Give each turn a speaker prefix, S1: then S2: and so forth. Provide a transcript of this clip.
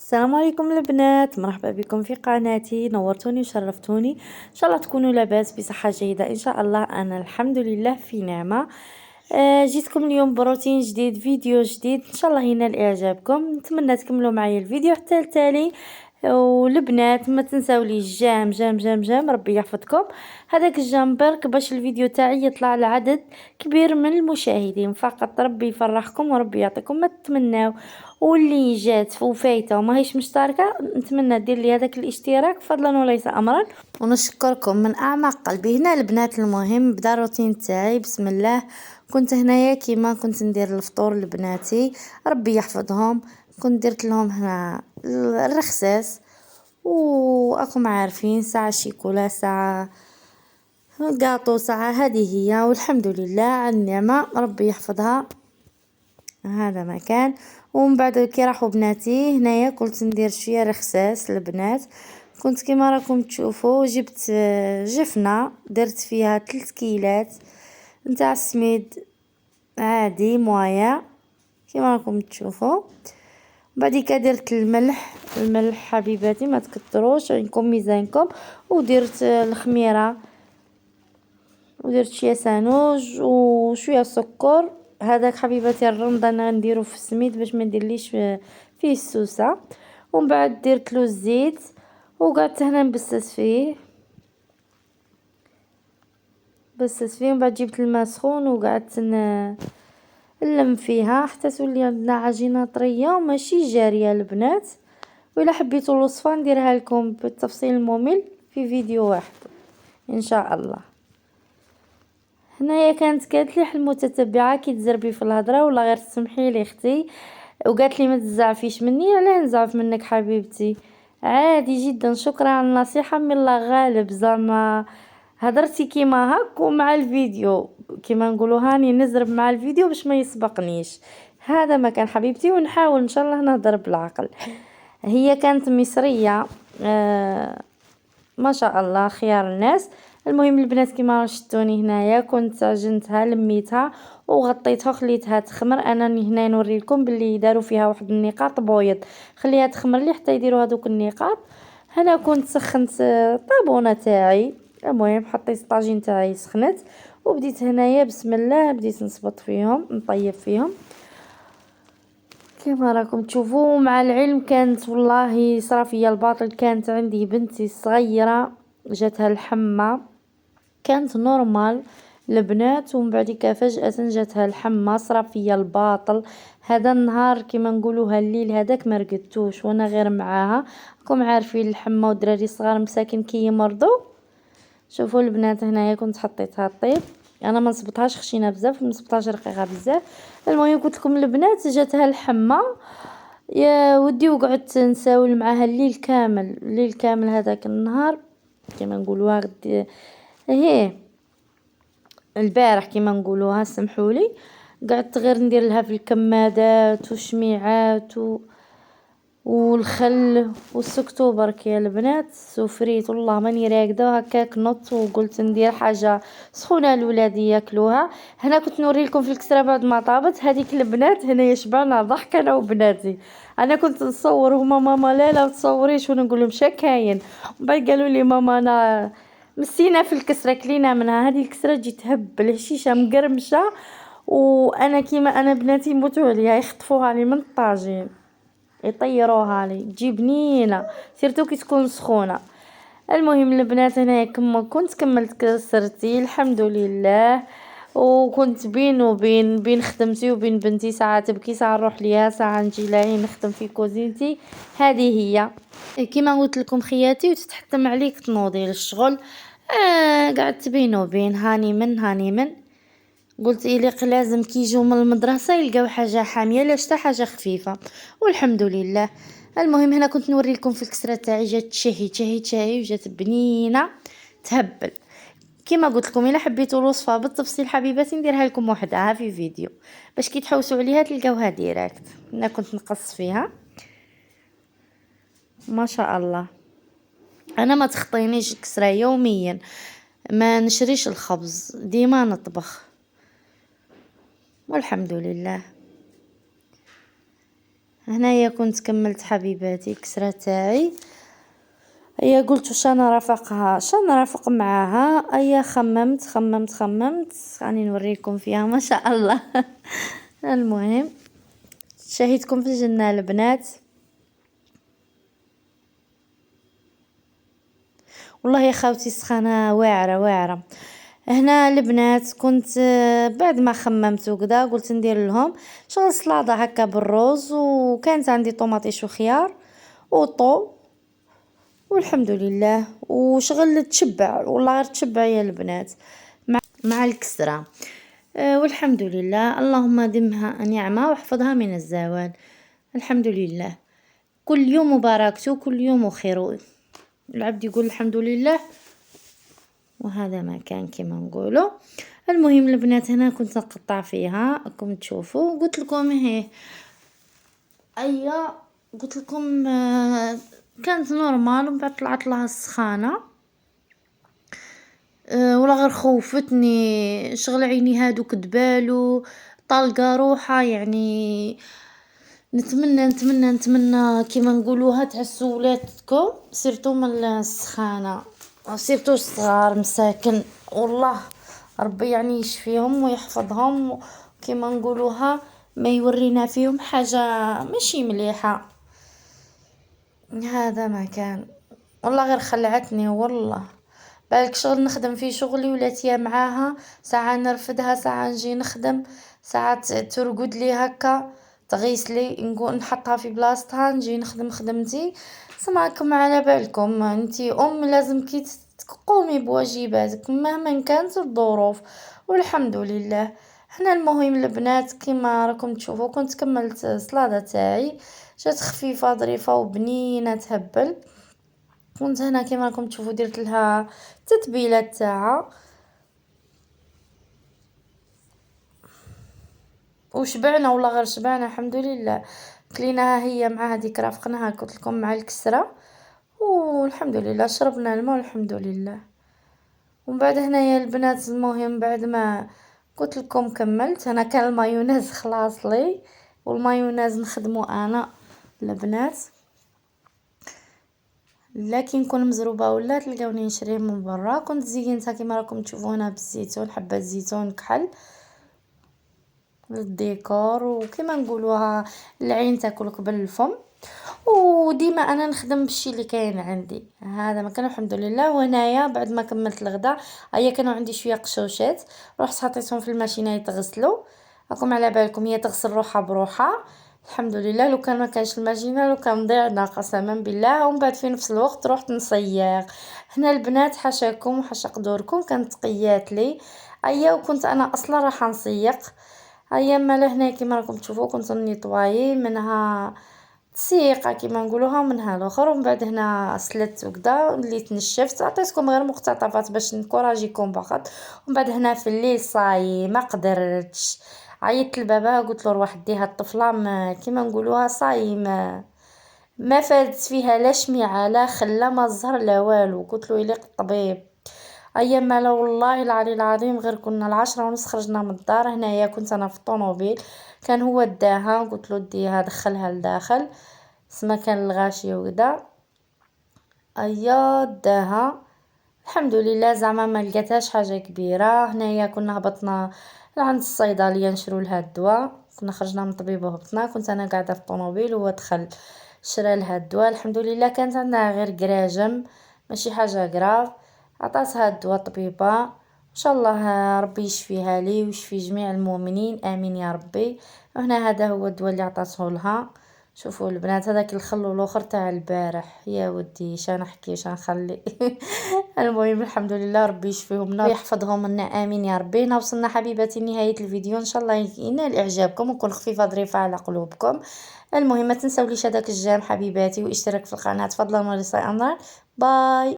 S1: السلام عليكم البنات، مرحبا بكم في قناتي. نورتوني وشرفتوني. ان شاء الله تكونوا لاباس بصحة جيدة. ان شاء الله انا الحمد لله في نعمة. جيتكم اليوم بروتين جديد، فيديو جديد، ان شاء الله ينال اعجابكم. نتمنى تكملوا معايا الفيديو حتى التالي. والبنات ما تنساو لي الجام جام جام جام، ربي يحفظكم. هذاك الجام برك باش الفيديو تاعي يطلع لعدد كبير من المشاهدين، فقط ربي يفرحكم وربي يعطيكم ما تتمناو. واللي جات وفايته وما هيش مشتركه، نتمنى دير لي هذاك الاشتراك فضلا وليس امرا. ونشكركم من اعماق قلبي. هنا البنات، المهم بدا الروتين تاعي. بسم الله. كنت هنايا كيما كنت ندير الفطور لبناتي، ربي يحفظهم. كنت درت لهم هنا الرخساس، واكم عارفين ساعه شيكولا، ساعه القاطو، ساعه هذه هي. والحمد لله على النعمه، ربي يحفظها. هذا مكان. ومن بعد كي راحوا بناتي هنايا كنت ندير شويه رخساس للبنات. كنت كيما راكم تشوفوا جبت جفنه، درت فيها 3 كيلات نتاع السميد عادي موايا كيما راكم تشوفوا. بعديك درت الملح حبيباتي ما تكتروش، عندكم ميزانكم. ودرت الخميره، ودرت شويه سانوج وشويه سكر. هذاك حبيباتي الرمضه انا نديرو في السميد باش ما نديرليش فيه السوسه. ومن بعد درت له الزيت وقعدت هنا نبسس فيه ومن بعد جبت الماء سخون وقعدت نلم فيها حتى تولي عندنا عجينه طريه وماشي جاريه البنات. وإلا حبيتوا الوصفه نديرها لكم بالتفصيل الممل في فيديو واحد ان شاء الله. هنايا كانت قالت لي المتتبعه كي تزربي في الهضره ولا غير تسمحي لي اختي، وقالت لي ما تزعفيش مني. علاه نزعف منك حبيبتي؟ عادي جدا، شكرا على النصيحه من الله غالب. زعما هضرتي كيما هك ومع الفيديو كيما نقولوا هاني نزرب مع الفيديو باش ما يسبقنيش. هذا ما كان حبيبتي، ونحاول ان شاء الله نهضر بالعقل. هي كانت مصريه، ما شاء الله خيار الناس. المهم البنات كيما شفتوني هنايا كنت عجنتها لميتها وغطيتها وخليتها تخمر. انا هنا نوري لكم باللي داروا فيها واحد النقاط بويض، خليها تخمر لي حتى يديروا هذوك النقاط. هنا كنت سخنت طابونه تاعي. المهم حطيت الطاجين تاعي سخنت، وبديت هنايا بسم الله بديت نصبط فيهم نطيب فيهم كيما راكم تشوفوا. مع العلم كانت والله صرا فيا الباطل، كانت عندي بنتي الصغيره جاتها الحمى، كانت نورمال البنات، ومن بعد فجأة جاتها الحمى صرا فيا الباطل. هذا النهار كيما نقولوها الليل هذاك ما رقدتوش وانا غير معاها. راكم عارفين الحمى والدراري الصغار مساكن كي يمرضوا. شوفوا البنات هنايا كنت حطيتها طيب، انا ما نصبطهاش خشينه بزاف ما نصبطهاش رقيقه بزاف. المهم قلت لكم البنات جاتها الحمى يا ودي، وقعدت نساول معاها الليل كامل الليل كامل هذاك النهار كيما نقولوها غدي هي البارح كيما نقولوها سمحولي. قعدت غير ندير لها في الكمادات والشميعات والخل والسكتو برك يا البنات سفريت. والله ماني راقده هكاك نط وقلت ندير حاجه سخونه لولادي ياكلوها. هنا كنت نوري لكم في الكسره بعد ما طابت هذيك البنات هنا يشبعنا ضحك انا وبناتي. انا كنت نصور هما ماما لا تصوريش، وانا نقول لهم شكاين. ومن بعد قالوا لي ماما انا مسينا في الكسره كلينا منها. هذه الكسره تجي تهبل هشيشه مقرمشه، وانا كيما انا بناتي يموتوا عليها يخطفوها لي من الطاجين يطيروها لي تجي بنينه سيرتو كي تكون سخونه. المهم البنات هنايا كما كنت كملت كسرتي الحمد لله. وكنت بين وبين بين خدمتي وبين بنتي، ساعه تبكي ساعه نروح ليها ساعه نجي لها نخدم في كوزينتي. هذه هي كيما قلت لكم خياتي، وتتحتم عليك تنوضي للشغل. قعدت بين وبين هاني من قلت إليق لازم كي يجوا من المدرسة يلقاو حاجة حامية لا شتا حاجة خفيفة، والحمد لله. المهم هنا كنت نوري لكم في الكسرة تاعي جات تشهي وجات بنينة تهبل. كما قلت لكم الا حبيتوا الوصفه بالتفصيل حبيباتي نديرها لكم وحدها في فيديو باش كي تحوسوا عليها تلقاوها ديراكت. انا كنت نقص فيها ما شاء الله. انا ما تخطينيش الكسرة يوميا، ما نشريش الخبز ديما نطبخ والحمد لله. هنايا كنت كملت حبيباتي الكسرة تاعي. هي قلت واش انا رافقها شان نرافق معاها. هيا خممت راني نوريكم فيها ما شاء الله. المهم شهيتكم في الجنة البنات. والله يا خاوتي السخانة واعرة. هنا البنات كنت بعد ما خممت وكذا قلت ندير لهم شغل سلطة هكا بالروز، وكانت عندي طوماطيش وخيار وطو، والحمد لله وشغل تشبع والله غير تشبع يا البنات مع الكسرة. والحمد لله اللهم دمها نعمة واحفظها من الزوال. الحمد لله كل يوم مباركته كل يوم خير، العبد يقول الحمد لله وهذا ما كان كما نقوله. المهم البنات هنا كنت نقطع فيها راكم تشوفوا. قلت لكم هي ايا قلت لكم كانت نورمال ومن بعد طلعت لها السخانه ولا غير خوفتني شغل عيني هادوك دبالو طالقه روحها. يعني نتمنى كيما نقولوها تعسوا ولادكم سيرتو من السخانه، سيرتو الصغار مساكن والله ربي يعني يشفيهم ويحفظهم كيما نقولوها ما يورينا فيهم حاجه ماشي مليحه. هذا ما كان والله غير خلعتني والله. بالك شغل نخدم في شغلي ولاتيا معاها ساعه نرفدها ساعه نجي نخدم ساعات ترقد لي هكا تغيسلي نقول نحطها في بلاصتها نجي نخدم خدمتي. سمعكم على بالكم انتي لازم كي تقومي بواجباتك مهما كانت الظروف. والحمد لله احنا المهم البنات كيما راكم تشوفوا كنت كملت سلطه تاعي جات خفيفه ظريفه وبنينه تهبل. كنت هنا كيما راكم تشوفوا درت لها تتبيله تاعها وشبعنا والله غير شبعنا الحمد لله. كليناها هي مع هذيك رافقناها قلت لكم مع الكسره والحمد لله شربنا الماء والحمد لله. ومن بعد هنايا البنات المهم بعد ما قلت لكم كملت انا كان المايونيز خلاص لي والمايونيز نخدمه انا البنات لكن نكون مزروبه ولا تلقاوني نشريه من برا. كنت زينتها كيما راكم تشوفوا هنا بالزيتون حبه زيتون كحل للديكور وكيما نقولوها العين تاكل قبل الفم. وديما انا نخدم بالشي اللي كاين عندي هذا ما كان الحمد لله. وهنايا بعد ما كملت الغداء هيا كانوا عندي شويه قشوشات رحت حطيتهم في الماشينه يتغسلوا. راكم على بالكم هي تغسل روحها بروحها الحمد لله. لو كان ما كانش الماجينه لو كان ضيعنا قسما بالله. ومن بعد في نفس الوقت رحت نصيغ هنا البنات حاشاكم وحاشا قدوركم كانت تقيات لي ايا وكنت انا اصلا راح نصيغ. هيا ما لهنا كيما راكم تشوفوا كنت نيطواي منها تسيقه كيما نقولوها منها الاخر. ومن بعد هنا سلت وكذا اللي تنشفت عطيتكم غير مقتطفات باش نكوراجيكم فقط. ومن بعد هنا في الليل صاي ما قدرتش عيطت لبابا قلت له روح ديها الطفله ما كيما نقولوها صاي ما فادت فيها لا شميعه لا خلا ما الزهر لا والو. قلت له يليق الطبيب ايام ما لا والله العلي العظيم غير كنا 10:30 خرجنا من الدار. هنايا كنت انا في الطوموبيل كان هو داها قلت له ديها دخلها لداخل سما كان الغاشي وكذا ايا داها الحمد لله زعما ما لقاتهاش حاجه كبيره. هنايا كنا هبطنا لعند الصيدليه نشرو لها الدواء كنا خرجنا من الطبيب وهبطنا كنت انا قاعده في الطوموبيل وهو دخل شرى لها الدواء الحمد لله. كانت عندها غير قراجم ماشي حاجه غراف عطاتها الدواء طبيبه ان شاء الله ربي يشفيها لي ويشفي جميع المؤمنين امين يا ربي. وهنا هذا هو الدواء اللي عطاته لها. شوفوا البنات هذاك الخل والاخر تاع البارح يا ودي شان نحكي شان نخلي. المهم الحمد لله ربي يشفيهم لنا ويحفظهم لنا امين يا ربي. وصلنا حبيباتي لنهايه الفيديو ان شاء الله ينال اعجابكم ويكون خفيفه ظريفه على قلوبكم. المهم ما تنساوليش هذاك الجيم حبيباتي واشتراك في القناه فضلا وليس امرا. باي.